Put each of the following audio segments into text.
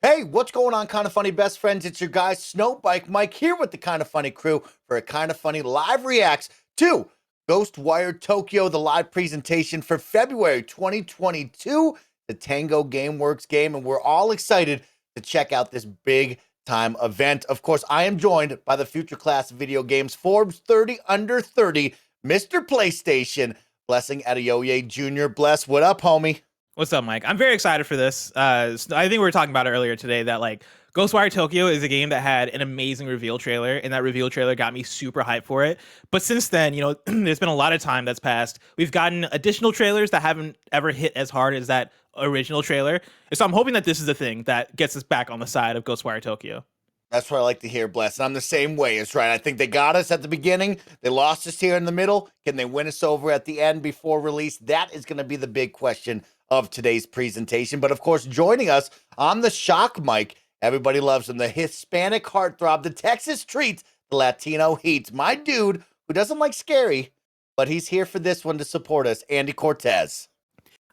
Hey, what's going on, Kind of Funny best friends? It's your guy, Snowbike Mike, here with the Kind of Funny crew for a Kind of Funny live reacts to Ghostwire Tokyo, the live presentation for February 2022, the Tango Gameworks game, and we're all excited to check out this big time event. Of course, I am joined by the future class of video games, Forbes 30 Under 30, Mr. PlayStation, Blessing Adeoye Jr. Bless, what up, homie? What's up, Mike? I'm very excited for this. I think we were talking about it earlier today that like Ghostwire Tokyo is a game that had an amazing reveal trailer, and that reveal trailer got me super hyped for it. But since then, there's been a lot of time that's passed. We've gotten additional trailers that haven't ever hit as hard as that original trailer. So I'm hoping that this is the thing that gets us back on the side of Ghostwire Tokyo. That's what I like to hear, Bless. And I'm the same way. It's right. I think they got us at the beginning. They lost us here in the middle. Can they win us over at the end before release? That is going to be the big question of today's presentation. But of course, joining us on the shock mic, everybody loves him, the Hispanic heartthrob, the Texas treats, the Latino heat, my dude who doesn't like scary, but he's here for this one to support us, Andy Cortez.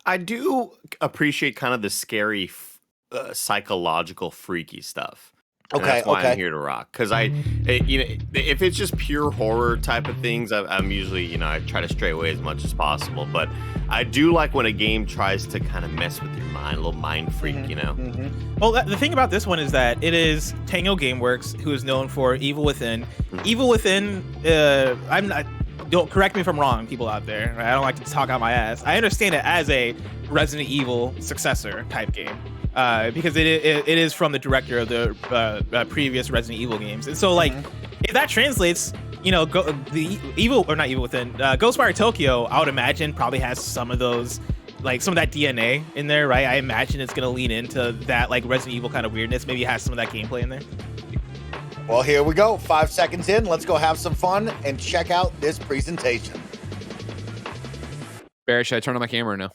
I do appreciate kind of the scary, psychological, freaky stuff. And that's why I'm here to rock. Because if it's just pure horror type of things, I'm usually, I try to stray away as much as possible. But I do like when a game tries to kind of mess with your mind, a little mind freak, Well, the thing about this one is that it is Tango Gameworks, who is known for Evil Within. Evil Within, don't correct me if I'm wrong, people out there. Right? I don't like to talk out my ass. I understand it as a Resident Evil successor type game. Because it is from the director of the previous Resident Evil games, and so like if that translates, Ghostwire Tokyo, I would imagine probably has some of those, like some of that DNA in there, right? I imagine it's gonna lean into that like Resident Evil kind of weirdness. Maybe it has some of that gameplay in there. Well, here we go. 5 seconds in. Let's go have some fun and check out this presentation. Barry, should I turn on my camera now?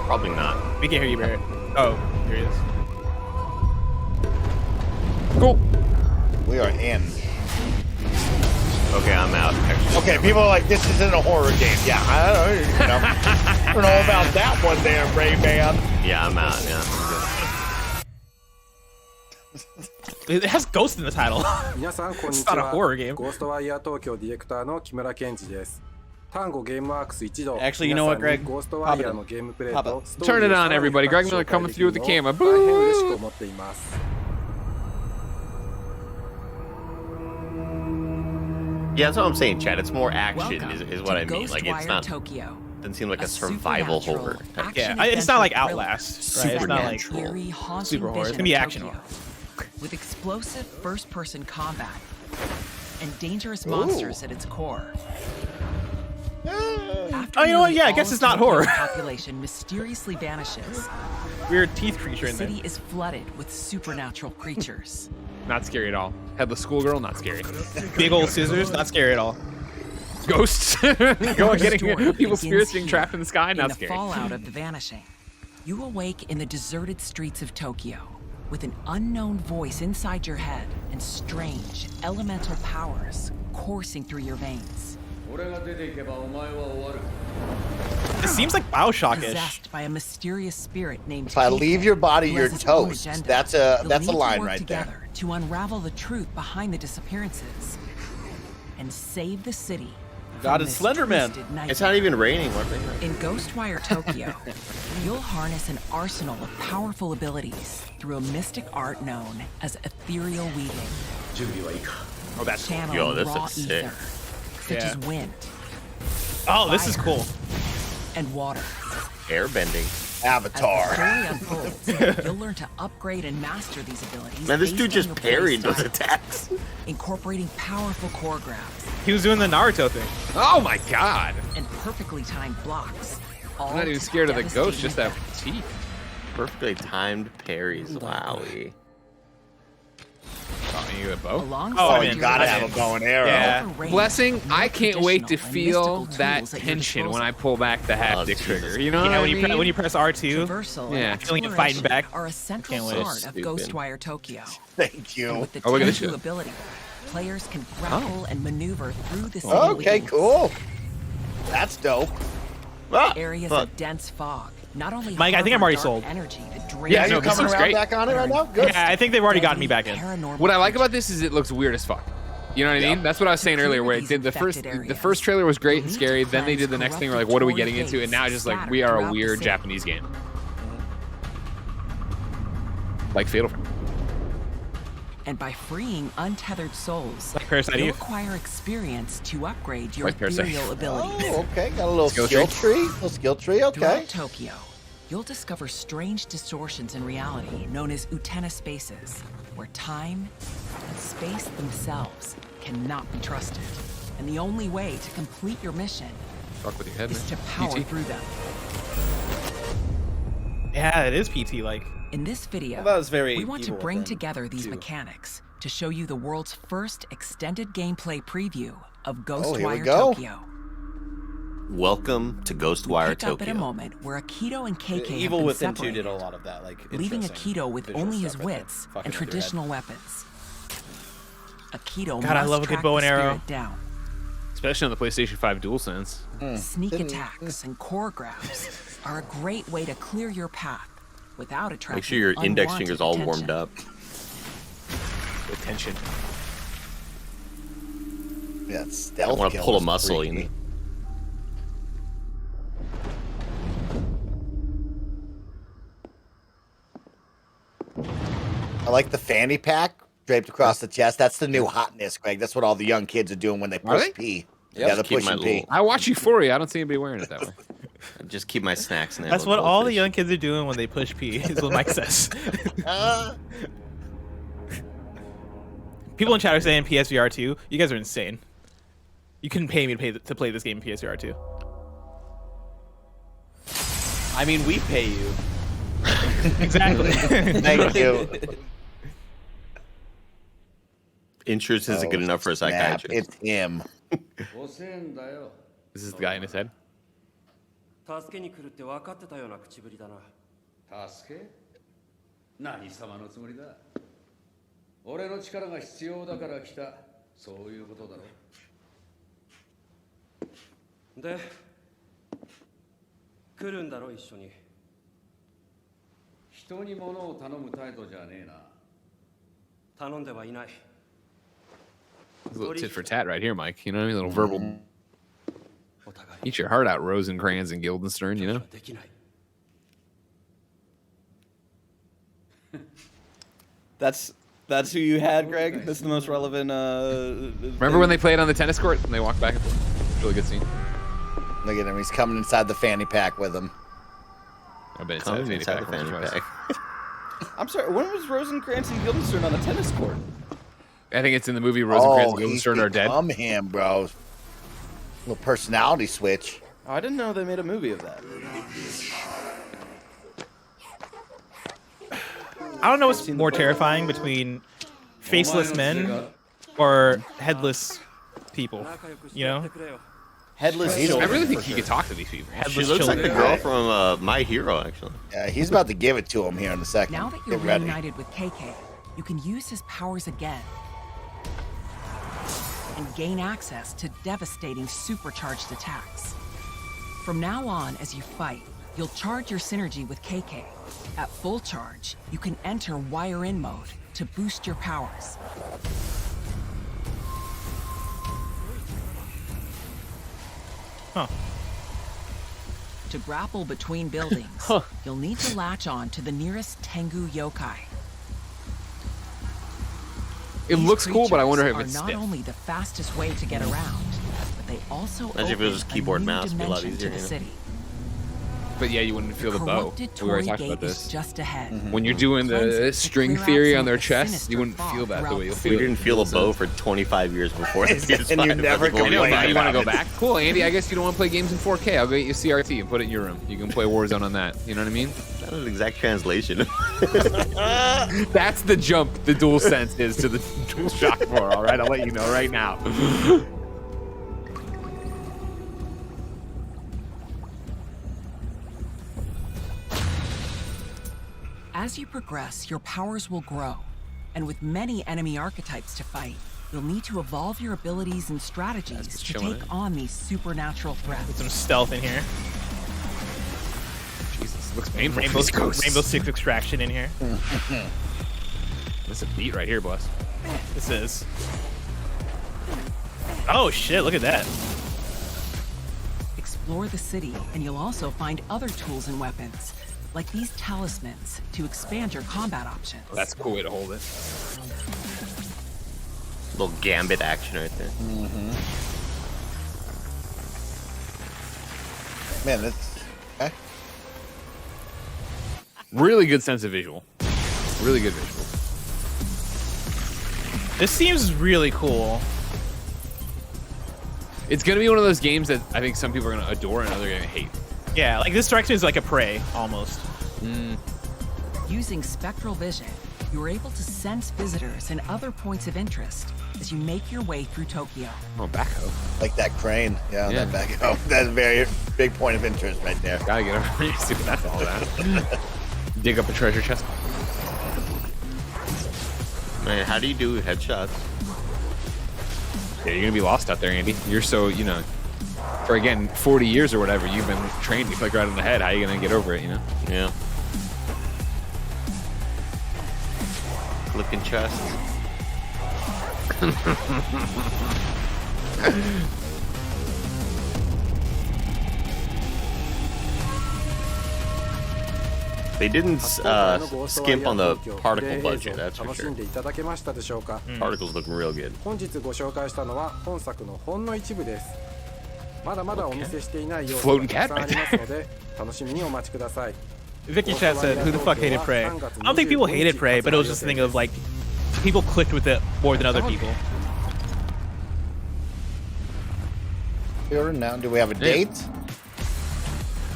Probably not. We can hear you, Barrett. Oh, here he is. Cool. We are in. Okay, I'm out. Okay, people are like, this isn't a horror game. Yeah, I don't know about that one there, Ray-Ban. Yeah, I'm out. Yeah, I'm It has ghosts in the title. It's not a horror game. Ghostwire Tokyo ディレクターの木村健二です。Tango Gameworks 一度 Actually, you know what, Greg? Pop it. Turn it on, everybody. Greg Miller coming through with the camera. Yeah, that's what I'm saying, Chad. It's more action, is what I mean. Like, it's not. Tokyo. Doesn't seem like a survival horror. Yeah, it's not like Outlast, right? It's not like super horror. It's gonna be action horror. With explosive first-person combat and dangerous monsters at its core. Oh, you know what? Yeah, I guess it's not horror. Population mysteriously vanishes. Weird teeth creature in there. The city is flooded with supernatural creatures. Not scary at all. Headless schoolgirl, not scary. Big old scissors, not scary at all. Ghosts, getting people's spirits being trapped in the sky, not scary. In the fallout of the vanishing, you awake in the deserted streets of Tokyo with an unknown voice inside your head and strange elemental powers coursing through your veins. It seems like Bioshock-ish. Possessed by a mysterious spirit named If I leave your body, you're toast. That's a line right there. To unravel the truth behind the disappearances and save the city. God is Slenderman. It's not even raining. In Ghostwire Tokyo, you'll harness an arsenal of powerful abilities through a mystic art known as ethereal weaving. Oh, that's cool. Yo, this raw is sick. ether, such as wind. Oh, this is cool. And water. Airbending. Avatar. As the story unfolds, you'll learn to upgrade and master these abilities. Man, this dude based on just your parried play those style, attacks. incorporating powerful core grabs He was doing the Naruto thing. Oh my god. and perfectly timed blocks. I'm not even scared of the ghost, just that teeth. Perfectly timed parries. Wowie. Oh, you got a bow? Oh, you gotta have a bow and arrow. Yeah. Blessing, I can't wait to feel that tension when I pull back the haptic trigger. You know what I mean? When you press R2, yeah, feeling it fighting back. Are a central Can't wait. part of Ghostwire Tokyo. Thank you. And with the look at this Tango shit. ability, players can grapple and maneuver through the city. Okay, lanes, cool. That's dope. areas Fuck. of dense fog, Not only Mike, I think I'm already dark sold. Energy that drains Yeah, no, you're this coming looks around great. back on it right now? Good. Yeah, I think they've already gotten me back in. What I like about this is it looks weird as fuck. You know what I mean? That's what I was saying earlier, where it did the first trailer was great and scary. Then they did the next thing, we're like, what are we getting into? And now it's just like, we are a weird Japanese game. Like Fatal Frame. And by freeing untethered souls, Like Parasite you'll Eve. acquire experience to upgrade your Like Parasite. ethereal abilities. Oh, okay. Got a little Skill skill tree. tree. Little skill tree. Okay. Throughout Tokyo, you'll discover strange distortions in reality known as Utena spaces, where time and space themselves cannot be trusted. And the only way to complete your mission Fuck with your head, is to man. power PT. through them. Yeah, it is PT like. In this video, Well, that was very we want to Evil bring Within, together these too. mechanics to show you the world's first extended gameplay preview of here we Ghostwire go. Tokyo. Welcome to We'll Ghostwire pick up at a Tokyo. moment where Akito and KK have Evil been Within 2 separated, did a lot of that, like leaving interesting Akito with visual only his stuff that could wits fuck and with your head. traditional weapons. Akito God, I must love a good track bow the and arrow. spirit down. Especially on the PlayStation 5 DualSense. Sneak attacks and core grabs are a great way to clear your path without attracting Make sure your index unwanted finger's all attention. warmed up. Attention. Yeah, I stealth. want to kill pull a is muscle, you know. freaky. I like the fanny pack draped across the chest. That's the new hotness, Greg. That's what all the young kids are doing when they push they? pee. Yep. Yeah, they're Keep my pushing pee. little- I watch Euphoria. I don't see anybody wearing it that way. Just keep my snacks in there. That's little what all the goldfish. young kids are doing when they push P, is what Mike says. People in chat are saying PSVR 2. You guys are insane. You couldn't pay me to play this game in PSVR 2. I mean, we pay you. Exactly. Thank you. Insurance isn't good enough for a Snap, psychiatrist. It's him. 遅えんだよ This is the guy in his head. 助けに来るって分かってたような口ぶりだな助け何様のつもりだ俺の力が必要だから来たそういうことだろで来るんだろ一緒に人に物を頼む態度じゃねえな頼んではいない It's a little tit for tat right here, Mike. You know what I mean? A little verbal. お互い Eat your heart out, Rosencrantz and Guildenstern, you know? できない That's who you had, Greg. That's the most relevant. Remember when they played on the tennis court and they walked back and forth? It's a really good scene. Look at him. He's coming inside the fanny pack with him. I bet it's Coming inside the fanny pack. I'm sorry. When was Rosencrantz and Guildenstern on a tennis court? I think it's in the movie Rosencrantz and he's Guildenstern are dead. become him, bro. Little personality switch. Oh, I didn't know they made a movie of that. I don't know what's more terrifying between faceless men or headless people. 仲良くして You やっ know? てくれよ Headless I children. really think he could talk to these people. She Headless looks like the children. girl from My Hero, actually. Yeah, he's about to give it to him here in a second. Now that you're Get ready. reunited with KK, you can use his powers again and gain access to devastating supercharged attacks. From now on, as you fight, you'll charge your synergy with KK. At full charge, you can enter wire-in mode to boost your powers. Huh. To grapple between buildings, you'll need to latch on to the nearest Tengu yokai. It These looks cool, but I wonder if creatures it's are not stiff. only the fastest way to get around, but they also Imagine if it was open just keyboard a new mouse, it'd be a lot dimension easier, to the you know? city. But yeah, you wouldn't feel the bow. Corrupted We already Torii talked about Gate is this. just ahead. When you're doing Cleanse it the to string clear out theory some on of their the chest, sinister you wouldn't fog feel that the throughout way you'll the feel We it. didn't feel a bow for 25 years before the PS5. And you never People complained went Now you want to go about back? Cool, Andy. I guess you don't want to play games in 4K. I'll get you CRT and put it in your room. You can play Warzone on that. You know what I mean? That's an exact translation. That's the jump the DualSense is to the DualShock 4. All right, I'll let you know right now. As you progress, your powers will grow. And with many enemy archetypes to fight, you'll need to evolve your abilities and strategies just to chilling take it. on these supernatural threats. Some stealth in here. Jesus. Looks painful. Rainbow Six Extraction in here. That's a beat right here, boss. This is. Oh shit! Look at that. Explore the city, and you'll also find other tools and weapons, like these talismans, to expand your combat options. That's a cool way to hold it. Little gambit action right there. Man, that's okay. Really good sense of visual. Really good visual. This seems really cool. It's gonna be one of those games that I think some people are gonna adore and others are gonna hate. Yeah, like this strikes me as like a Prey almost. Using spectral vision, you're able to sense visitors and other points of interest as you make your way through Tokyo. Oh, backhoe. Like that crane. Yeah, that backhoe. That's a very big point of interest right there. Gotta get over here, see what that's all about. Dig up a treasure chest. Man, how do you do headshots? Yeah, you're gonna be lost out there, Andy. You're so, you know, for again, 40 years or whatever, you've been trained to click right on the head. How are you gonna get over it, you know? Yeah. Clicking chests. They didn't skimp on the particle budget, that's for sure. Particles looking real good. 本日ご紹介したのは本作のほんの一部です。まだまだお見せしていない要素がたくさんありますので、楽しみにお待ちください。 Vicky Chat said, "Who the fuck hated Prey?" I don't think people hated Prey, but it was just a thing of like people clicked with it more than other people. Now, do we have a date?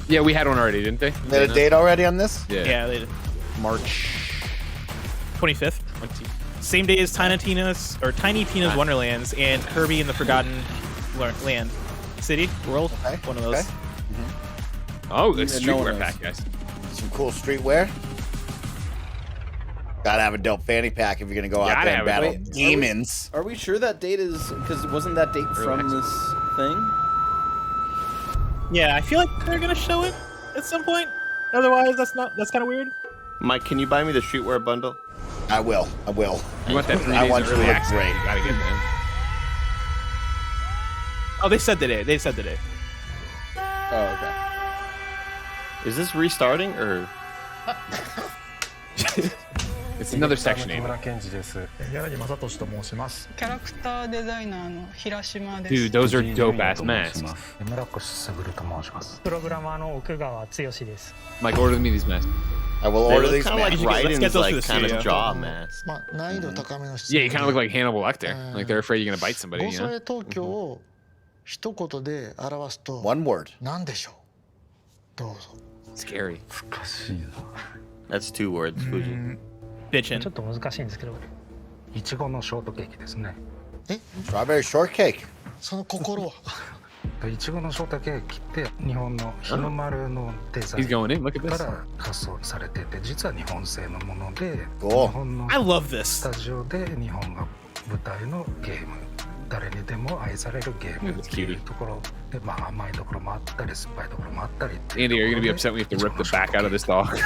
Yeah, we had one already, didn't they? They had a date already on this? Yeah, they did. March 25th. Same day as Tiny Tina's Wonderlands and Kirby and the Forgotten Land. City? World? Okay. One of those. Okay. Oh, the streetwear pack, guys. Some cool streetwear. Gotta have a dope fanny pack if you're gonna go out there and battle demons. Are we sure that date is, because wasn't that date from this thing? Yeah, I feel like they're gonna show it at some point. Otherwise, that's kind of weird. Mike, can you buy me the streetwear bundle? I will. You want that 3 I days want you to early look access? great. You gotta get that. Oh, they said the date. They said the date. Oh, okay. Is this restarting or? It's another section, Amy. Dude, those are dope-ass masks. Mike, order me these masks. I will order these kind of masks. like Let's get Raiden's those for like the kind of studio. jaw mask. Yeah, you kind of look like Hannibal Lecter. Like they're afraid you're gonna bite somebody, you know? One word. Scary. That's 2 words, Fuji. Bitchin'. Strawberry shortcake. いちごのショートケーキって日本の日の丸のデザイ He's ン going in. Look at か this. ら発想されてて、実は日本製のもので、 Cool. 日本の I love ス this. タジオで日本が舞台のゲーム、誰にでも愛されるゲームっていうところで、まあ甘いところもあったり、酸っぱいところもあったりっていう Andy, are you gonna be upset when you have to rip the back out of this dog?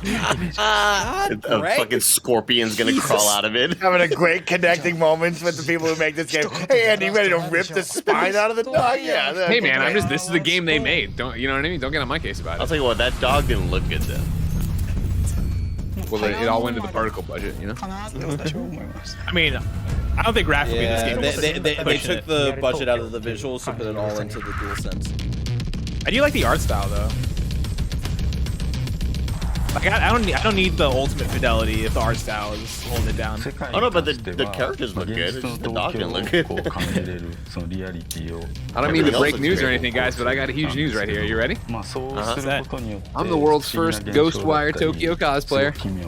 A fucking scorpion's gonna crawl out of it. Having a great connecting moments with the people who make this game. Hey, Andy, you ready to rip the spine out of the dog? Yeah. Hey man, this is the game they made. Don't you know what I mean? Don't get on my case about I'll it. tell you what, that dog didn't look good though. Well, it all went to the particle budget, you know? I mean, I don't think graphically this game is they pushing took it. the budget out of the visuals to put it all into the DualSense. I do like the art style though. Like I don't need the ultimate fidelity if the art style is holding it down. Oh no, but the characters look good. It's just the dog didn't look good. I don't mean to break news or anything, guys, but I got a huge news right here. You ready? What's that? I'm the world's first Ghostwire Tokyo cosplayer. Putting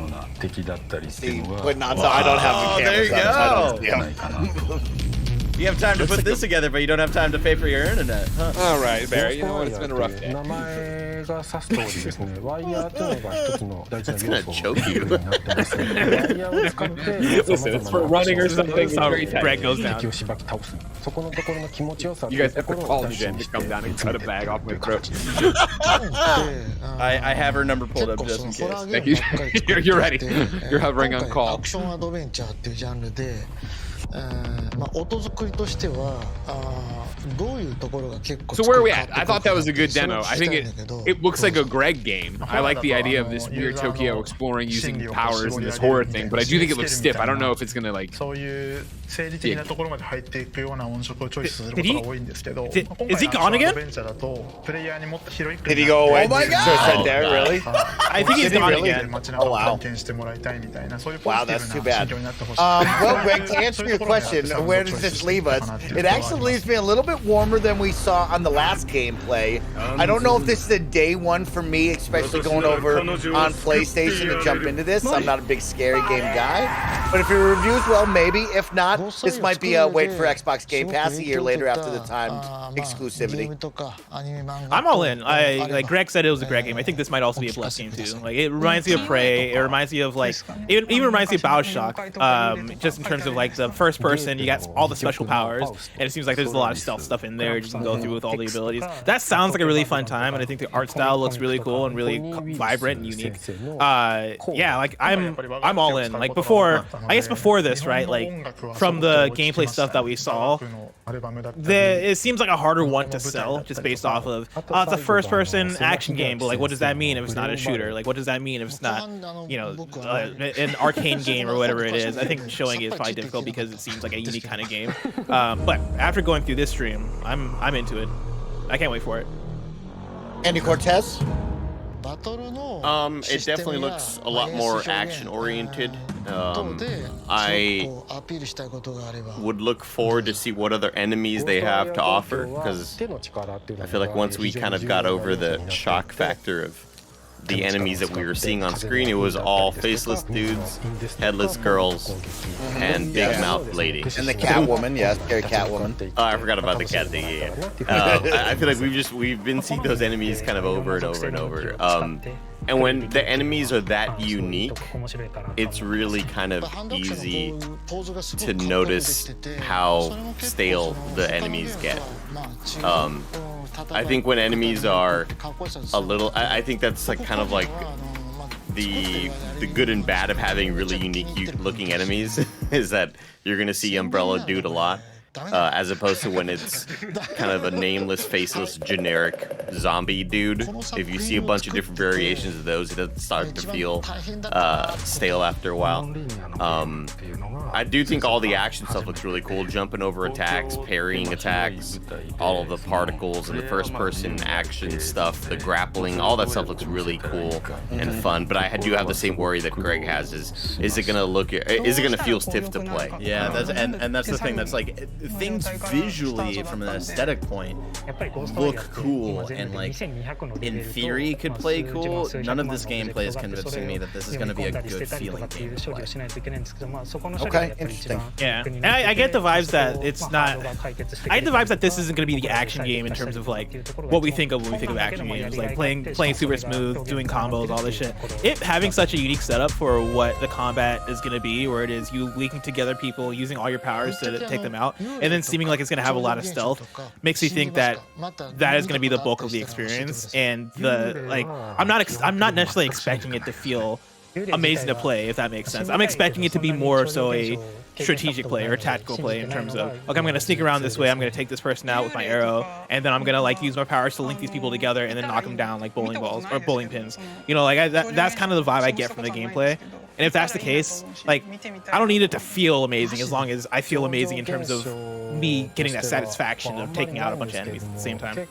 on, so I don't have the camera. there you so I don't- You have time to put this together, but you don't have time to pay for your internet. Huh? All right, Barry. You know what? It's been a rough day. 名前が指す通りですね、ワイヤーというのが一つの大事な要素になってますね。ワイヤーを使って Listen, it's for running or something. It's very tight. Brett goes down. 敵をしばき倒す。そこのところの気持ちよさ。 You guys have to call me then to come down and cut a bag off my throat. I have her number pulled up just in case. Thank you. You're ready. You're hovering on call. アクションアドベンチャーっていうジャンルで、音作りとしてはどういうところが結構 So where are we at? I thought that was a good demo. I think it looks like a Greg game. I like the idea of this weird Tokyo exploring using powers and this horror thing, but I do think it looks stiff. I don't know if it's gonna like. そういう政治的なところまで入っていくような音色をチョイスすることが多いんですけど、 Is he gone again? アドベンチャーだとプレイヤーにもっと広い Did he go away? Oh my god! there, really? I think he's gone again. 街中を体験してもらいたいみたいなそういうポジティブな心境になってほしい。 Well, Greg, to answer your question, where does this leave us? It actually leaves me a little bit warmer than we saw on the last gameplay. I don't know if this is a day one for me, especially going over on PlayStation to jump into this. I'm not a big scary game guy, but if it reviews well, maybe. If not, this might be a wait for Xbox Game Pass a year later after the timed exclusivity. I'm all in. Like Greg said, it was a Greg game. I think this might also be a Bless game too. Like it reminds me of Prey. It reminds me of like it even reminds me of BioShock. Just in terms of like the first person, you got all the special powers, and it seems like there's a lot of stealth stuff in there you can go through with all the abilities. That sounds like a really fun time, and I think the art style looks really cool and really vibrant and unique. Yeah, like I'm all in. Like before, I guess before this, right? Like from the gameplay stuff that we saw, it seems like a harder one to sell just based off of it's a first-person action game, but like what does that mean if it's not a shooter? Like what does that mean if it's not, you know, an arcane game or whatever it is? I think showing it is probably difficult because it seems like a unique kind of game. But after going through this stream, I'm into it. I can't wait for it. Andy Cortez? It definitely looks a lot more action oriented. I would look forward to see what other enemies they have to offer, because I feel like once we kind of got over the shock factor of the enemies that we were seeing on screen, it was all faceless dudes, headless girls, and big mouth lady. And the Catwoman, yes, scary Catwoman. Oh, I forgot about the cat thing. Yeah. I feel like we've been seeing those enemies kind of over and over and over. And when the enemies are that unique, it's really kind of easy to notice how stale the enemies get. I think when enemies are a little, I think that's like kind of like the good and bad of having really unique looking enemies is that you're gonna see Umbrella Dude a lot. As opposed to when it's kind of a nameless, faceless, generic zombie dude. If you see a bunch of different variations of those, it doesn't start to feel stale after a while. I do think all the action stuff looks really cool. Jumping over attacks, parrying attacks, all of the particles and the first-person action stuff, the grappling, all that stuff looks really cool and fun. But I do have the same worry that Greg has: is it gonna feel stiff to play? Yeah, and that's the thing. That's like things visually from an aesthetic point look cool and like in theory could play cool. None of this gameplay is convincing me that this is going to be a good feeling game to play. Okay, interesting. Yeah, and I get the vibes that it's not. I get the vibes that this isn't going to be the action game in terms of like what we think of when we think of action games, like playing super smooth, doing combos, all this shit. It having such a unique setup for what the combat is going to be, where it is you linking together people, using all your powers to take them out, and then seeming like it's going to have a lot of stealth, makes me think that that is going to be the bulk of the experience. And I'm not necessarily expecting it to feel amazing to play, if that makes sense. I'm expecting it to be more so a strategic play or tactical play in terms of, okay, I'm going to sneak around this way, I'm going to take this person out with my arrow, and then I'm going to like use my powers to link these people together and then knock them down like bowling balls or bowling pins. You know, like that's kind of the vibe I get from the gameplay. And if that's the case, like, I don't need it to feel amazing as long as I feel amazing in terms of me getting that satisfaction of taking out a bunch of enemies at the same time. Yep.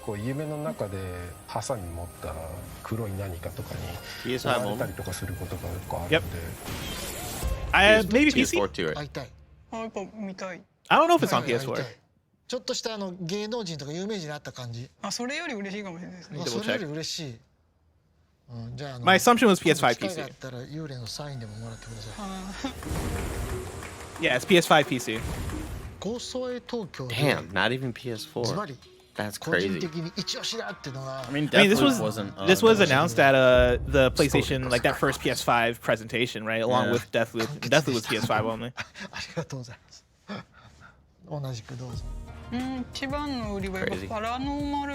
Maybe PC? PS4 to it. I don't know if it's on PS4. ちょっとした芸能人とか有名人に会った感じ。あ、それより嬉しいかもしれないですね。それより嬉しい。 My assumption was PS5 PC. Yeah, it's PS5 PC. Ghostwire Tokyo Damn, not even PS4. That's crazy. I mean, this was wasn't. This was announced at the PlayStation, like that first PS5 presentation, right? Along with Deathloop. Deathloop was PS5 only. 同じくどうぞ。 一番の売りはやっぱパラノーマル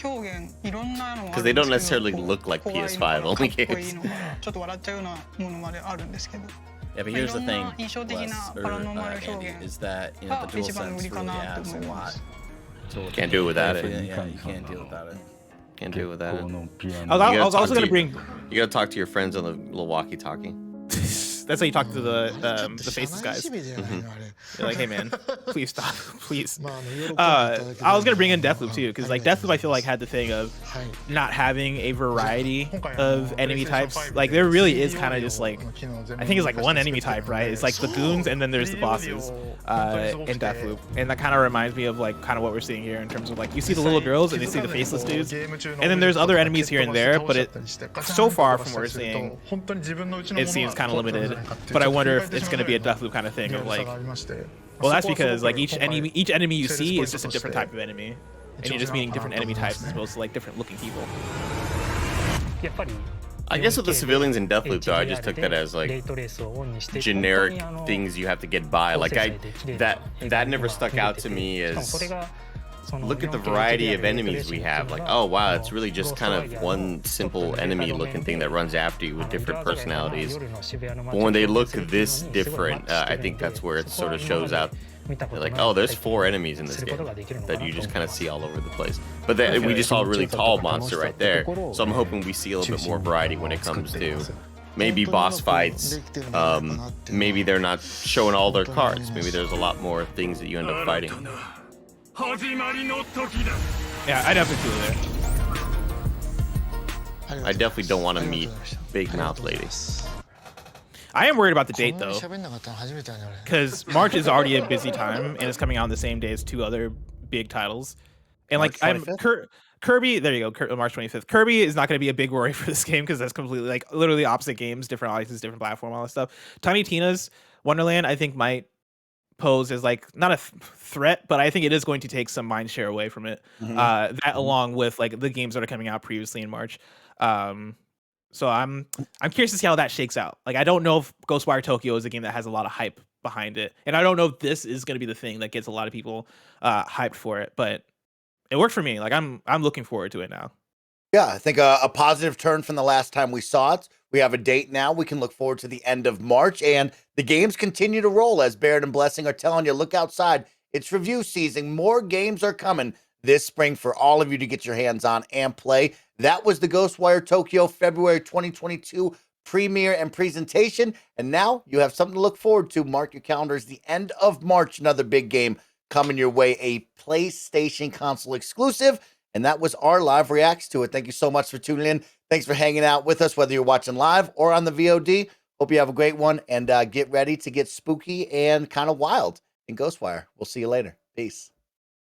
表現いろんなのがあ Because they don't necessarily look like PS5 only games. ちょっと笑っちゃうようなものまであるんですけど。 Yeah, but here's the thing, 印象的なパラノーマル表現 is that you know the DualSense really adds a lot. Can't do it without it. Yeah, you can't deal without it. Can't do it without it. I was also gonna bring. You gotta talk to your friends on the little walkie-talkie. That's how you talk to the faceless guys. You're like, hey man, please stop, please. I was gonna bring in Deathloop too, because like Deathloop I feel like had the thing of not having a variety of enemy types. Like there really is kind of just like, I think it's like one enemy type, right? It's like the goons and then there's the bosses in Deathloop, and that kind of reminds me of like kind of what we're seeing here in terms of like you see the little girls and you see the faceless dudes, and then there's other enemies here and there, but so far from what we're seeing, it seems kind of limited. But I wonder if it's going to be a Deathloop kind of thing of like, well, that's because like each enemy you see is just a different type of enemy, and you're just meeting different enemy types as opposed to like different looking people. I guess with the civilians in Deathloop though, I just took that as like generic things you have to get by. Like that never stuck out to me as look at the variety of enemies we have. Like, oh wow, it's really just kind of one simple enemy looking thing that runs after you with different personalities. But when they look this different, I think that's where it sort of shows out. They're like, oh, there's 4 enemies in this game that you just kind of see all over the place. But we just saw a really tall monster right there. So I'm hoping we see a little bit more variety when it comes to maybe boss fights. Maybe they're not showing all their cards. Maybe there's a lot more things that you end up fighting. Yeah, I definitely feel there. I definitely don't want to meet Big Mouth Lady. I am worried about the date though, because March is already a busy time and it's coming out on the same day as 2 other big titles. And like Kirby, there you go, March 25th. Kirby is not going to be a big worry for this game because that's completely like literally opposite games, different audiences, different platform, all that stuff. Tiny Tina's Wonderland, I think might pose as like not a threat, but I think it is going to take some mind share away from it. That along with like the games that are coming out previously in March. So I'm curious to see how that shakes out. Like I don't know if Ghostwire Tokyo is a game that has a lot of hype behind it, and I don't know if this is going to be the thing that gets a lot of people hyped for it. But it worked for me. Like I'm looking forward to it now. Yeah, I think a positive turn from the last time we saw it. We have a date now. We can look forward to the end of March, and the games continue to roll as Barrett and Blessing are telling you, look outside. It's review season. More games are coming this spring for all of you to get your hands on and play. That was the Ghostwire Tokyo February 2022 premiere and presentation, and now you have something to look forward to. Mark your calendars. The end of March, another big game coming your way, a PlayStation console exclusive. And that was our live reacts to it. Thank you so much for tuning in. Thanks for hanging out with us, whether you're watching live or on the VOD. Hope you have a great one, and get ready to get spooky and kind of wild in Ghostwire. We'll see you later. Peace.